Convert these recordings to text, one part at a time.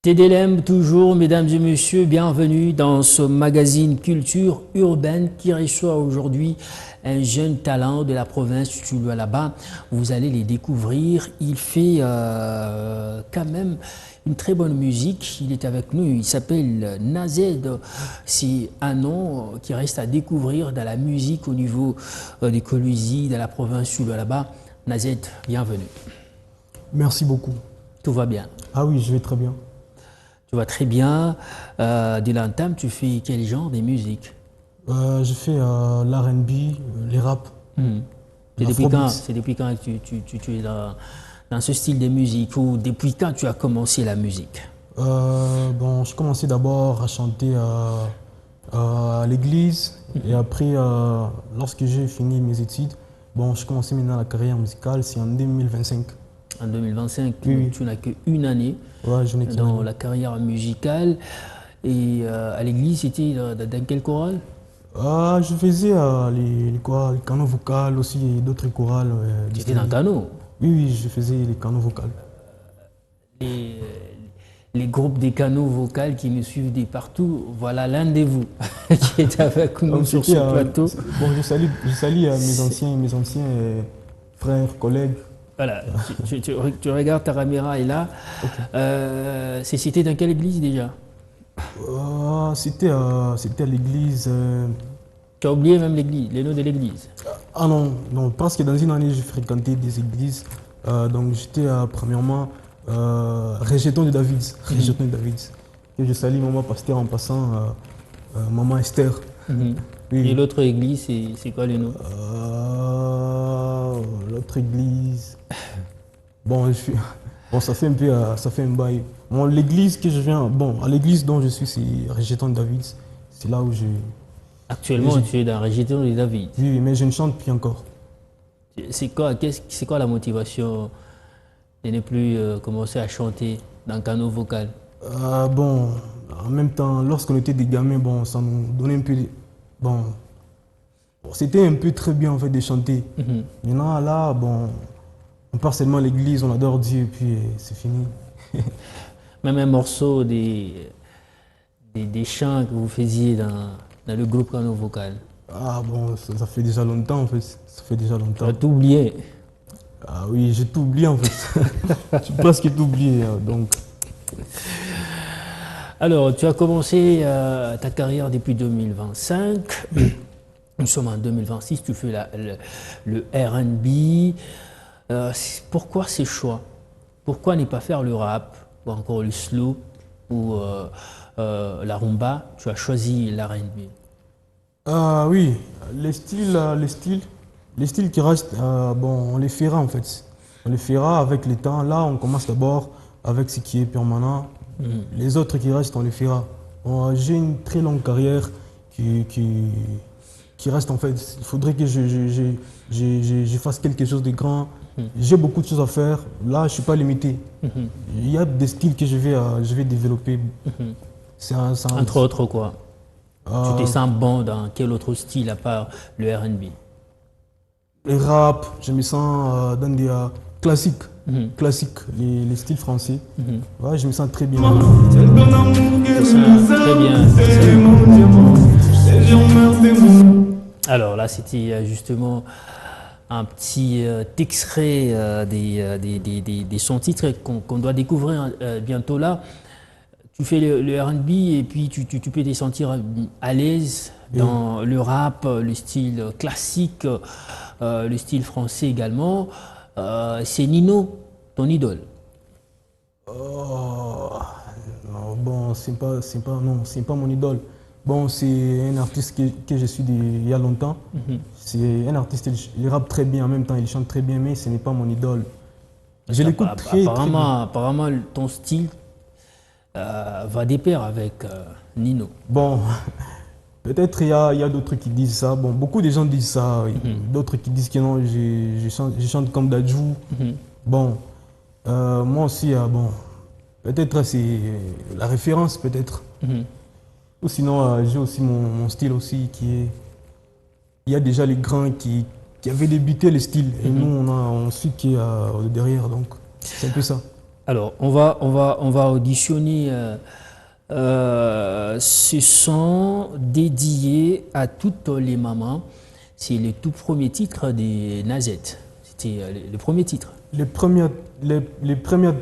TDLM toujours, mesdames et messieurs, bienvenue dans ce magazine culture urbaine qui reçoit aujourd'hui un jeune talent de la province du Lualaba. Vous allez les découvrir. Il fait quand même une très bonne musique. Il est avec nous, il s'appelle Nazed. C'est un nom qui reste à découvrir dans la musique au niveau des Colusi, de la province du Lualaba. Nazed, bienvenue. Merci beaucoup. Tout va bien? Ah oui, je vais très bien. Tu vas très bien. Dès l'entame, tu fais quel genre de musique? Je fais l'R&B, les rap, l'afrobeat. C'est depuis quand que tu es dans ce style de musique ou depuis quand tu as commencé la musique? Bon, je commençais d'abord à chanter à l'église et après, lorsque j'ai fini mes études, bon, je commençais maintenant la carrière musicale, c'est en 2025. En 2025, Oui, tu n'as qu'une année oui. Ouais, je n'ai qu'une dans année. la carrière musicale. Et à l'église, c'était dans quel choral? Je faisais les canaux vocaux aussi et d'autres chorales Tu étais dans distribués. Cano. Oui, oui, je faisais les canaux vocaux. Les, les groupes des canaux vocaux qui nous suivent de partout, voilà l'un de vous qui est avec nous Donc sur ce c'était, plateau. bon, je salue mes anciens frères, collègues. Voilà, tu regardes ta caméra est là. Ok. C'était dans quelle église déjà? C'était à l'église. Tu as oublié même l'église, les noms de l'église. Ah non, non, parce que dans une année, j'ai fréquenté des églises. Donc j'étais premièrement Rejeton de David. Rejeton de David. Et je salue maman pasteur en passant, maman Esther. Mhm. Et Oui. l'autre église, c'est quoi le nom? L'autre église. Bon, bon, ça fait un peu, ça fait un bail. Bon, l'église que je viens, bon, à l'église dont je suis, c'est Rejeton de David. C'est là où je. et Actuellement, je- tu es dans Région de David. Oui, oui, mais je ne chante plus encore. C'est quoi la motivation de ne plus commencer à chanter dans le canot vocal? Bon, en même temps, lorsqu'on était des gamins, bon, ça nous donnait un peu. Bon, c'était un peu très bien en fait de chanter. Mhm. Maintenant, là, bon, on part seulement à l'église, on adore Dieu et puis c'est fini. Même un morceau des chants que vous faisiez dans le groupe canot vocal. Ah bon, ça fait déjà longtemps en fait. Ça fait déjà Tu as longtemps. tout oublié. Ah oui, j'ai tout oublié en fait. J'ai presque tout oublié. Donc, Alors, tu as commencé ta carrière depuis 2025. Nous sommes en 2026, tu fais le R&B. Pourquoi ces choix? Pourquoi ne pas faire le rap, ou encore le slow, ou la rumba? Tu as choisi l'R&B. oui, les styles qui restent, bon, on les fera en fait. On les fera avec le temps. Là, on commence d'abord avec ce qui est permanent. Les autres qui restent, on les fera. Bon, j'ai une très longue carrière qui reste en fait. Il faudrait que je fasse quelque chose de grand. J'ai beaucoup de choses à faire. Là, je ne suis pas limité. Il y a des styles que je vais développer. Entre autres, quoi? Tu te Euh, sens bon dans quel autre style à part le R&B? le rap, je me sens dans des classiques, classiques, les styles français. Ouais, je me sens très bien. Tu te sens très bien. Alors là, c'était justement un petit extrait des sons titres qu'on doit découvrir bientôt là. Tu fais le R&B et puis tu peux te sentir à l'aise dans le rap, le style classique, le style français également. C'est Nino, ton idole. Oh, non, bon, non, c'est pas mon idole. Bon, c'est un artiste que je suis il y a longtemps. C'est un artiste, il rappe très bien en même temps, il chante très bien, mais ce n'est pas mon idole. Parce Je l'écoute très, très bien. apparemment, ton style va de pair avec Nino. Bon, peut-être il y a d'autres qui disent ça. Bon, beaucoup de gens disent ça. D'autres qui disent que non, je chante comme Dadju. Bon, moi aussi, bon, peut-être c'est la référence, peut-être. Ou sinon, j'ai aussi mon style aussi qui est. Il y a déjà les grands qui avaient débuté le style. Et nous, on suit qui est derrière. Donc, c'est un peu ça. Alors, on va auditionner ce son dédié à toutes les mamans. C'est le tout premier titre des Nazette. C'était le premier titre. Les premiers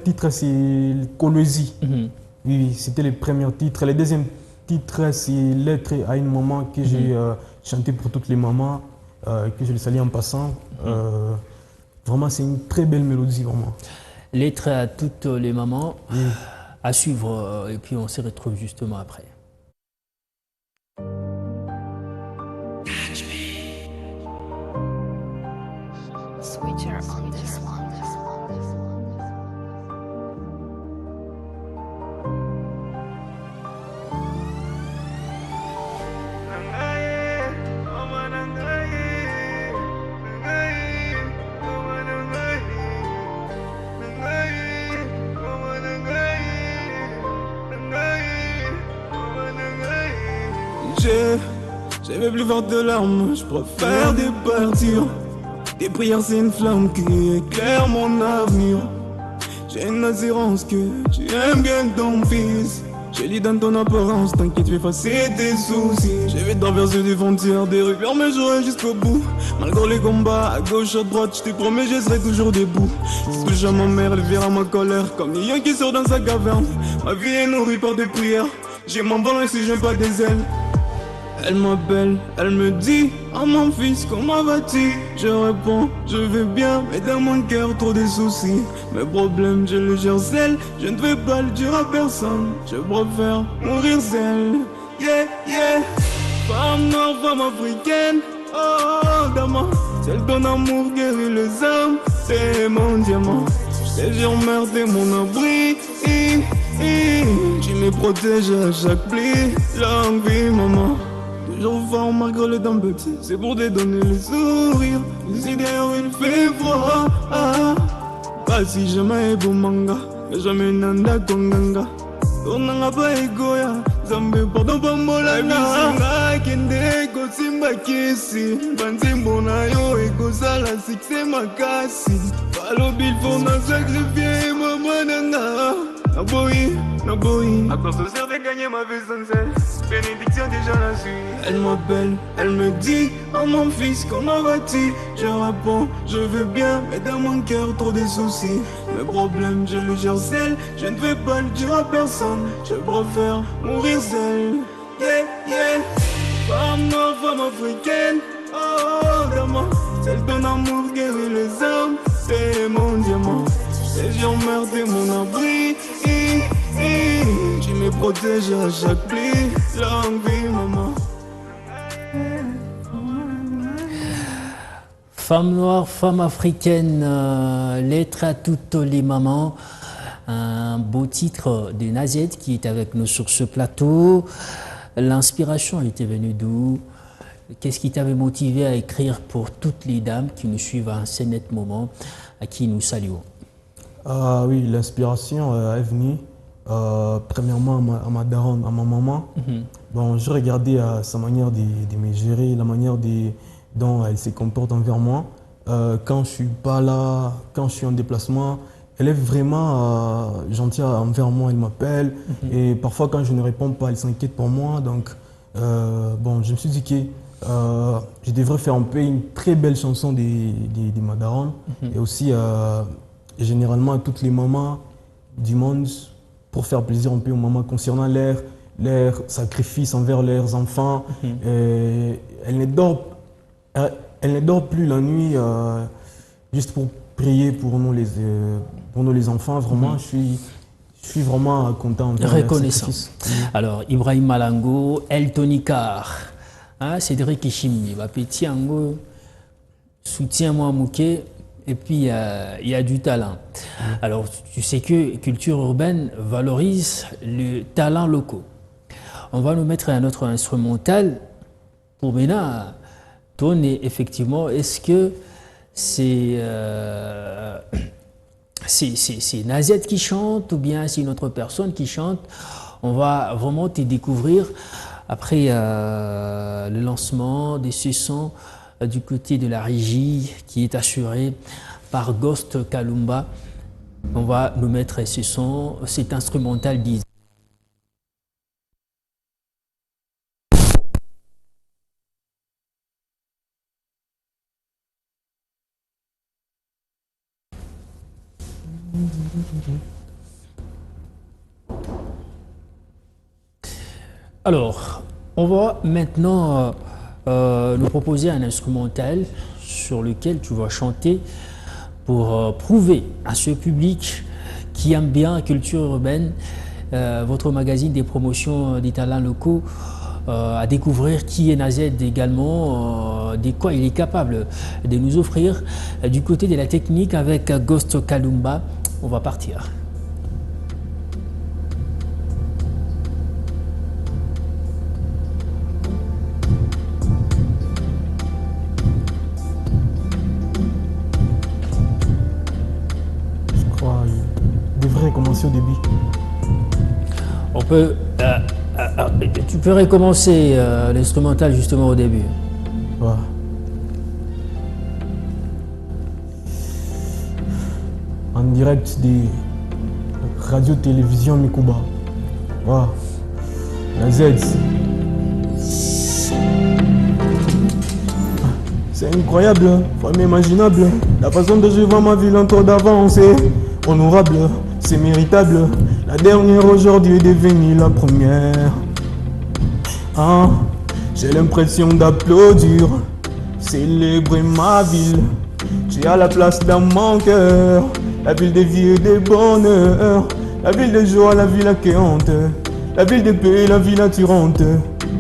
titres, c'est Colosie. Oui, oui, c'était les premiers titres. Les deuxièmes titres, c'est Lettre à une maman que j'ai chanté pour toutes les mamans, que je les salue en passant. Vraiment, c'est une très belle mélodie, vraiment. Lettre à toutes les mamans. Oui. À suivre, et puis on se retrouve justement après. Switcher on this one. J'aimais plus voir de larmes, je préfère départir. Tes prières c'est une flamme qui éclaire mon avenir. J'ai une assurance que tu aimes bien ton fils. Je lis dans ton apparence, t'inquiète, je vais effacer tes soucis. J'ai vu traverser des frontières, des rues, mais j'aurai jusqu'au bout. Malgré les combats, à gauche, à droite, je te promets, je serai toujours debout. Je touche à ma mère, elle verra ma colère, comme un lion qui sort dans sa caverne. Ma vie est nourrie par des prières, j'ai mon ballon si je n'ai pas des ailes. Elle m'appelle, elle me dit, oh mon fils, comment vas-tu? Je réponds, je vais bien, mais dans mon cœur trop de soucis. Mes problèmes, je les gère seul, je ne vais pas le dire à personne. Je préfère mourir seul, yeah, yeah. Femme noire, femme africaine, oh, dama. Seul ton amour guérit les âmes, c'est mon diamant. Je te jure, mère, t'es mon abri. Tu me protèges à chaque pli, longue vie, maman. Toujours fort malgré les tempêtes, c'est pour te donner le sourire. Ici derrière il fait froid. Pas si jamais beau manga, mais jamais nanda konganga. Tournanga pas egoya, zambe pardon pas molanga. Bisinga kende ko simba kisi, banzimbo na yo ego sala succès makasi. Balobi faut na sacrifier maman nanga. Naboui, à cause de ça, j'ai gagné ma vie sans cesse. Bénédiction déjà la suite. Elle m'appelle, elle me dit, oh mon fils, comment vas-tu? Je réponds, je vais bien, mais dans mon cœur trop de soucis. Mes problèmes, je les gère seul, je ne vais pas le dire à personne. Je préfère mourir seul, yeah, yeah. Femme noire, femme africaine, oh, dama. Celle ton amour guérit les âmes, c'est mon diamant. Et j'emmerde mon abri. Tu me protèges à chaque pli. Longue vie, maman. Femme noire, femme africaine, lettre à toutes les mamans. Un beau titre de Nazette qui est avec nous sur ce plateau. L'inspiration était venue d'où? Qu'est-ce qui t'avait motivé à écrire pour toutes les dames qui nous suivent à un net moment, à qui nous saluons? Ah oui, l'inspiration est venue premièrement à ma daronne, à ma maman. Bon, je regardais sa manière de me gérer, la manière dont elle se comporte envers moi. Quand je suis pas là, quand je suis en déplacement, elle est vraiment gentille envers moi, elle m'appelle. Et parfois quand je ne réponds pas, elle s'inquiète pour moi. Donc bon, je me suis dit que je devrais faire un peu une très belle chanson de ma daronne. Et aussi généralement à toutes les mamans du monde pour faire plaisir un peu aux mamans concernant leur sacrifice envers leurs enfants. Elle ne dort plus la nuit juste pour prier pour nous les enfants. Vraiment, je suis vraiment content. Reconnaissant. Alors, Ibrahim Malango, Elton Car, hein, Cédric Ishimi, Petit Ango, soutiens-moi Mouké. Et puis, il y a du talent. Alors, tu sais que Culture Urbaine valorise le talent locaux. On va nous mettre un autre instrumental pour maintenant tourner, effectivement. Est-ce que c'est Nazette qui chante ou bien c'est une autre personne qui chante? On va vraiment te découvrir après le lancement de ce son du côté de la régie qui est assurée par Ghost Kalumba. On va nous mettre ce son, cet instrumental disent. Alors, on va maintenant nous proposer un instrumental sur lequel tu vas chanter pour prouver à ce public qui aime bien la culture urbaine, votre magazine des promotions des talents locaux, à découvrir qui est Nazed également, de quoi il est capable de nous offrir du côté de la technique avec Ghost Kalumba. On va partir. Je devrais commencer au début. On peut, tu peux recommencer l'instrumental justement au début. Ouais. En direct des radio-télévision Mikuba. Ouais. La Z. C'est incroyable, vraiment imaginable. La façon dont je vois ma ville en temps d'avance. Honorable, c'est méritable. La dernière aujourd'hui est devenue la première. Ah, j'ai l'impression d'applaudir, célébrer ma ville. J'ai à la place dans mon cœur la ville des vies et des bonheurs, la ville de joie, la ville accueillante, la ville de paix, la ville attirante.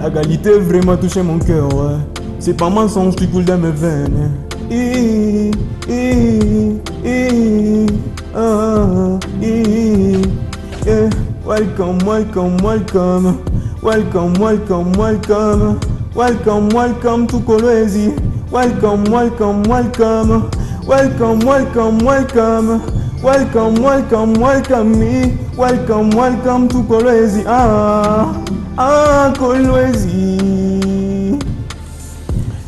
La qualité vraiment touché mon cœur, ouais. C'est pas mensonge qui coule dans mes veines. Yeah. Welcome, welcome, welcome. Welcome, welcome, welcome. Welcome, welcome to Kolwezi. Welcome, welcome, welcome. Welcome, welcome, welcome. Welcome, welcome, welcome me. Welcome, welcome to Kolwezi. Kolwezi.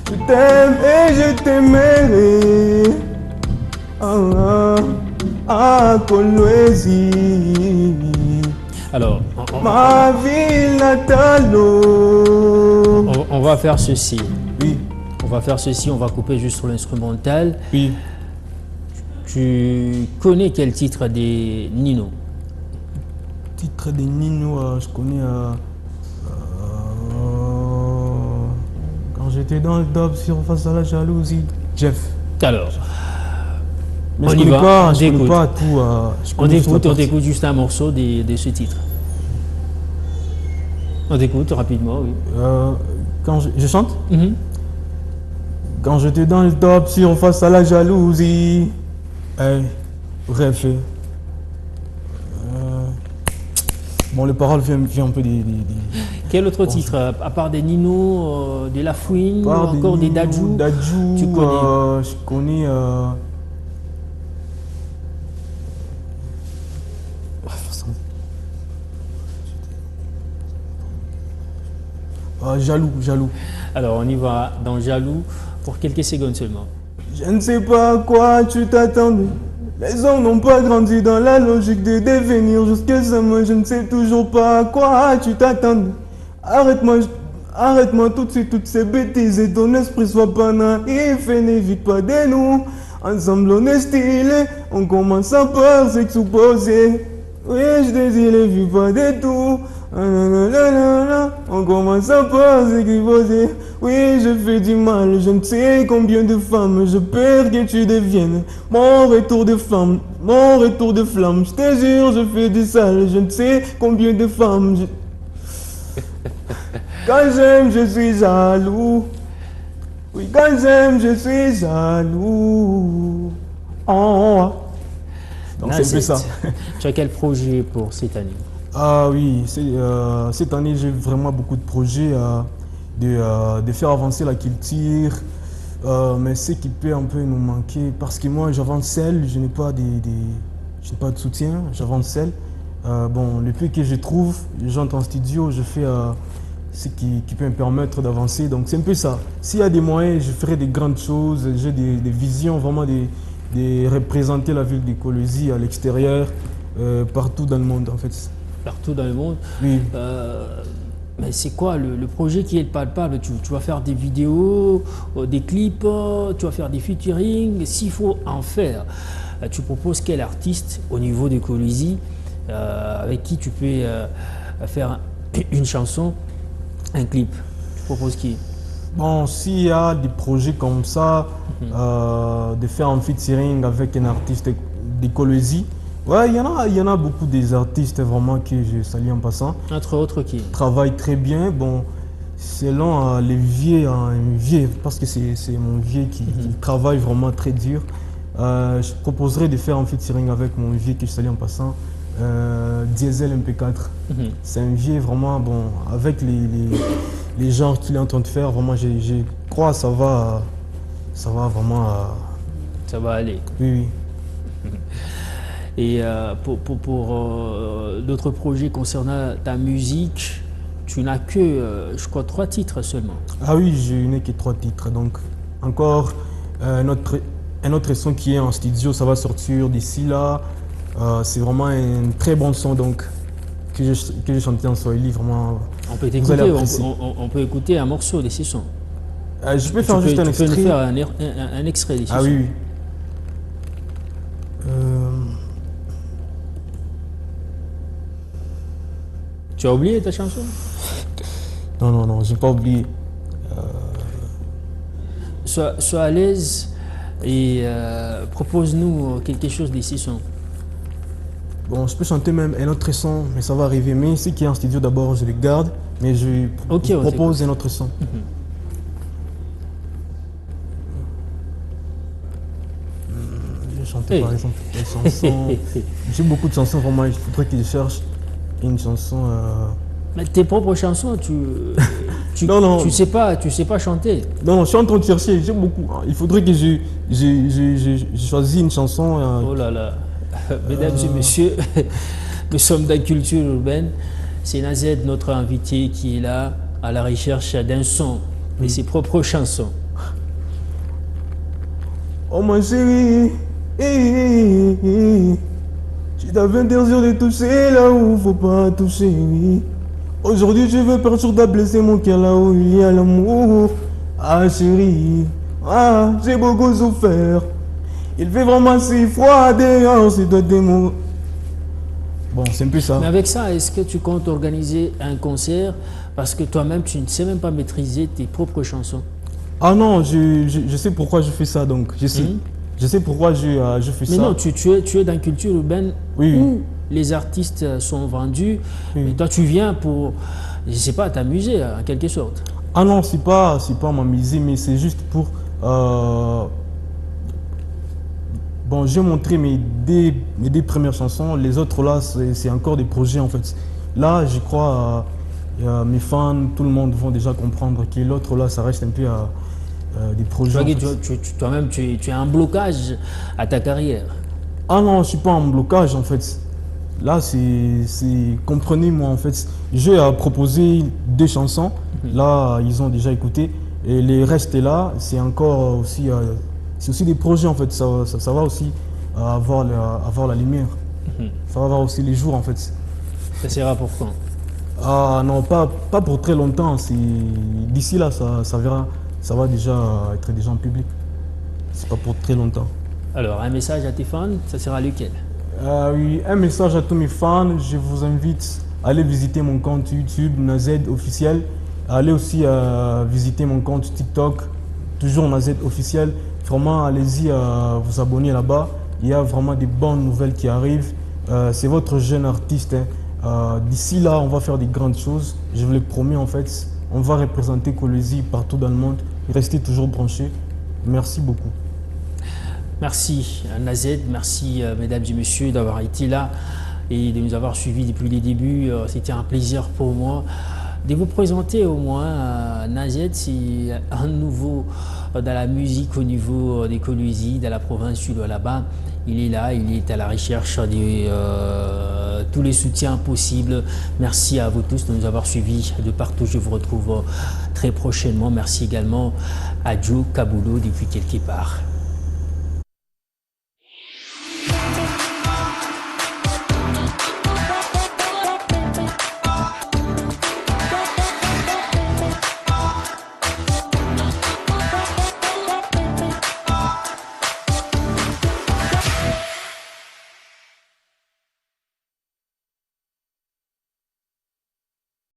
Je t'aime et je t'aimerai. Kolwezi. Alors, Ma ville natale. on va faire ceci. Oui, On va faire ceci, on va couper juste sur l'instrumental. oui. Tu connais quel titre des Nino? Titre de Nino, je connais. Quand j'étais dans le top sur face à la jalousie. Jeff. Alors, Mais On je y connais va, pas, on je connais t'écoute. pas tout. Je connais juste la on partie. t'écoute juste un morceau de ce titre. On t'écoute rapidement, oui. Quand je chante. Mhm. Quand j'étais dans le top sur face à la jalousie. Hey, bref. Bon, les paroles viennent un peu des Quel autre titre, à part des Nino, de La Fouine, ou paroles encore des Dadju? Dadju, tu connais? je connais. Jaloux, jaloux. Alors, on y va dans Jaloux pour quelques secondes seulement. Je ne sais pas à quoi tu t'attendais. Les hommes n'ont pas grandi dans la logique de devenir jusqu'à ça. Moi, je ne sais toujours pas à quoi tu t'attendais. Arrête-moi tout de suite toutes ces bêtises et ton esprit soit pas naïf et n'évite pas de nous. Ensemble, on est stylé, on commence à peur s'exposer. Oui, je désire les vues pas de tout. On commence à pas s'exposer. Oui, je fais du mal, je ne sais combien de femmes je perds que tu deviennes mon retour de flamme, mon retour de flamme. Je te jure, je fais du sale, je ne sais combien de femmes Quand j'aime, je suis jaloux. Oui, quand j'aime, je suis jaloux. Oh. Donc c'est un peu ça. Tu as quel projet pour cette année? Ah oui, cette année j'ai vraiment beaucoup de projets de faire avancer la culture, mais ce qui peut un peu nous manquer, parce que moi j'avance seul, je n'ai pas de soutien, j'avance seul. Bon, le peu que je trouve, j'entre en studio, je fais ce qui peut me permettre d'avancer, donc c'est un peu ça. S'il y a des moyens, je ferai des grandes choses, j'ai des visions, vraiment des de représenter la ville de Colosie à l'extérieur, partout dans le monde en fait. Partout dans le monde. Oui. Mais c'est quoi le projet qui est palpable? Tu vas faire des vidéos, des clips, tu vas faire des featuring. S'il faut en faire, tu proposes quel artiste au niveau de Colosie avec qui tu peux faire une chanson, un clip? Tu proposes qui? Bon, s'il y a des projets comme ça, de faire un featuring avec un artiste de Colosie, ouais, il y en a beaucoup des artistes vraiment que je salue en passant. Entre autres qui? Travaillent très bien. Bon, selon les vieux, parce que c'est mon vieux qui travaille vraiment très dur. Je proposerais de faire un featuring avec mon vieux que je salue en passant, Diesel MP4. C'est un vieux vraiment, bon, avec les genres qu'il est en train de faire, vraiment, je crois que ça va vraiment. Ça va aller. Oui, oui. Et pour d'autres projets concernant ta musique, tu n'as que, je crois, 3 titres seulement. Ah oui, je n'ai que 3 titres. Donc, encore un autre son qui est en studio, ça va sortir d'ici là. C'est vraiment un très bon son donc, que j'ai chanté en Swahili. Vraiment, On peut vous allez t'écouter, apprécier. on peut écouter un morceau de ces sons. Je peux faire Tu juste un peux nous extrait. faire un extrait de ces Ah sons. oui, oui. Tu as oublié ta chanson? Non, j'ai pas oublié. Sois à l'aise et propose-nous quelque chose de ces sons. Bon, je peux chanter même un autre son, mais ça va arriver. Mais ce qui est en studio d'abord, je le garde, mais je Ok, on propose un autre son. Je vais chanter Hey. par exemple une chanson. J'ai beaucoup de chansons, vraiment, il faudrait que je cherche une chanson. Mais tes propres chansons, Non. tu sais pas chanter. Non, je suis en train de chercher, j'ai beaucoup. Il faudrait que je choisisse une chanson. Oh là là. Mesdames et messieurs, nous sommes dans Culture Urbaine. C'est Nazed, notre invité, qui est là à la recherche d'un son de ses propres chansons. Oh ma chérie, je t'avais interdit de toucher là où faut pas toucher. Aujourd'hui je veux partir de blesser mon cœur là où il y a l'amour. Ah chérie, ah j'ai beaucoup souffert. Il fait vraiment si froid dehors, c'est toi des mots. Bon, c'est un peu ça. Mais avec ça, est-ce que tu comptes organiser un concert parce que toi-même, tu ne sais même pas maîtriser tes propres chansons? Ah non, je sais pourquoi je fais ça donc. Je sais pourquoi je fais Mais ça. non, tu es dans Culture Urbaine Oui, oui. où les artistes sont vendus. Oui. Mais toi, tu viens pour, je sais pas, t'amuser en quelque sorte. Ah non, c'est pas m'amuser, mais c'est juste pour. Bon, j'ai montré mes deux premières chansons. Les autres là, c'est encore des projets en fait. Là, je crois, mes fans, tout le monde vont déjà comprendre que l'autre là, ça reste un peu des projets. En fait. Toi-même, tu as un blocage à ta carrière. Ah non, je suis pas en blocage en fait. Là, comprenez-moi en fait. J'ai proposé 2 chansons. Là, ils ont déjà écouté. Et les restes là, c'est encore aussi, c'est aussi des projets en fait. Ça va aussi avoir la lumière. Ça va avoir aussi les jours en fait. Ça sera pour quand? Ah non, pas pour très longtemps. D'ici là, ça verra. Ça va déjà être déjà en public. C'est pas pour très longtemps. Alors, un message à tes fans, ça sera lequel? Oui, un message à tous mes fans. Je vous invite à aller visiter mon compte YouTube Nazed officiel. Allez aussi visiter mon compte TikTok, toujours Nazed officiel. Vraiment, allez-y vous abonner là-bas. Il y a vraiment des bonnes nouvelles qui arrivent. C'est votre jeune artiste. D'ici là, on va faire des grandes choses. Je vous le promets en fait. On va représenter Colosie partout dans le monde. Restez toujours branchés. Merci beaucoup. Merci Nazed, merci mesdames et messieurs d'avoir été là et de nous avoir suivis depuis les débuts. C'était un plaisir pour moi de vous présenter au moins. Nazed, c'est un nouveau dans la musique au niveau des Colosies, dans la province sud là-bas. Il est là, il est à la recherche de tous les soutiens possibles. Merci à vous tous de nous avoir suivis de partout. Je vous retrouve très prochainement. Merci également à Joe Kaboulou depuis quelque part.